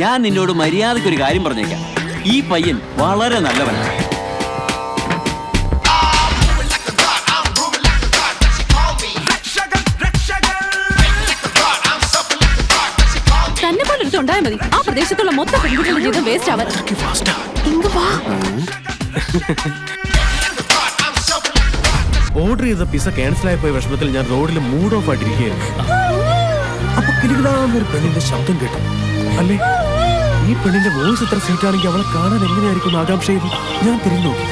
ഞാൻ നിന്നോട് മര്യാദയ്ക്ക് ഒരു കാര്യം പറഞ്ഞേക്കാം. ഈ പയ്യൻ വളരെ നല്ലവനാണ്. തന്നെ പോലെ എടുത്തുണ്ടായാൽ മതി. ആ പ്രദേശത്തുള്ള മൊത്തം പെൺകുട്ടികളുടെ ജീവിതം വേസ്റ്റ് ആവാൻ. ഓർഡർ ചെയ്ത പിസ ക്യാൻസൽ ആയി പോയ വിഷമത്തിൽ ഞാൻ റോഡിൽ മൂഡ് ഓഫ് ആയിട്ടിരിക്കുകയായിരുന്നു. അപ്പൊ കിലുകിലാന്നൊരു പെണ്ണിന്റെ ശബ്ദം കേട്ടു. അല്ലേ, ഈ പെണ്ണിന്റെ വോയിസ് ഇത്ര സ്വീറ്റ് ആണെങ്കിൽ അവളെ കാണാൻ എങ്ങനെയായിരിക്കും ആകാംക്ഷയിൽ ഞാൻ തിരിഞ്ഞു നോക്കി.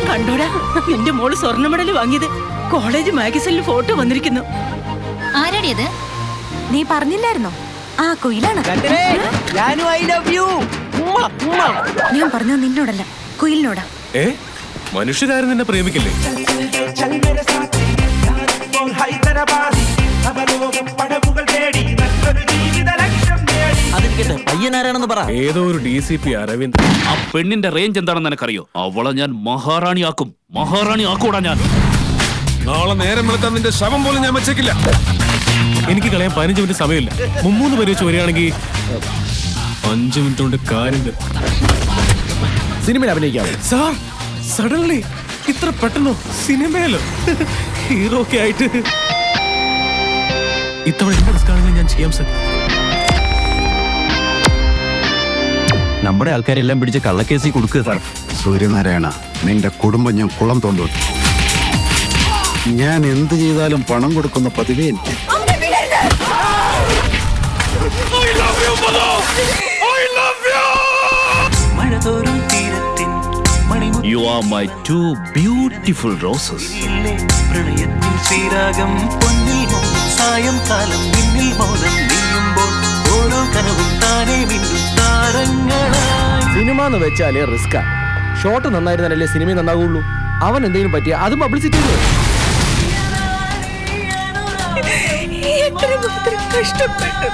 കണ്ടോടാ, നിന്റെ മോള് സ്വർണ്ണ മെഡൽ വാങ്ങിയത്. കോളേജ് മാഗസിനിൽ ഫോട്ടോ വന്നിരിക്കുന്നു. ആരാടിയത്? നീ പറഞ്ഞില്ലായിരുന്നോ? ആ കുയിലാണ്. ഞാൻ പറഞ്ഞത് നിന്നോടല്ല, കുയിലിനോടാ. മനുഷ്യരാരും നിന്നെ പ്രേമിക്കില്ലേ? പയ്യനാരാണെന്ന് പറ. ഏതോ ഒരു DCP അരവിന്ദ്. ആ പെണ്ണിന്റെ റേഞ്ച് എന്താണെന്ന് എനിക്കറിയോ? അവളെ ഞാൻ മഹാറാണിയാക്കും. മഹാറാണിയാക്കൂടാ ഞാൻ. നാളെ നേരം വെളുത്താൻ നിന്റെ ശവം പോലും ഞാൻ വെച്ചേക്കില്ല. എനിക്ക് കളയാൻ 15 മിനിറ്റ് സമയമില്ല. 3 പേര് വെച്ച് വരികയാണെങ്കിൽ 5 മിനിറ്റ് കൊണ്ട് കാര്യം. സിനിമയിൽ അഭിനയിക്കാം സാർ. സഡൻലി ഇത്ര പെട്ടെന്നോ? സിനിമയിലോ? ഹീറോ ഒക്കെ ആയിട്ട് ഇത്തവണ എന്ത് റിസ്ക് ആണെങ്കിലും ഞാൻ ചെയ്യാം സാർ. നമ്മുടെ ആൾക്കാരെല്ലാം പിടിച്ച് കള്ളക്കേസിൽ കൊടുക്കുക സാർ. സൂര്യനാരായണ, നിന്റെ കുടുംബം ഞാൻ കുളം തോണ്ടു. ഞാൻ എന്ത് ചെയ്താലും പണം കൊടുക്കുന്ന പതിവേ എനിക്ക്. You are my two beautiful roses. Cinema എന്ന് വെച്ചാലേ റിസ്കാ. Shot നന്നായിരുന്നാലല്ലേ cinema നന്നാകുള്ളൂ. അവൻ എന്തെങ്കിലും പറ്റിയ അത് പബ്ലിസിറ്റി. കഷ്ടപ്പെട്ടു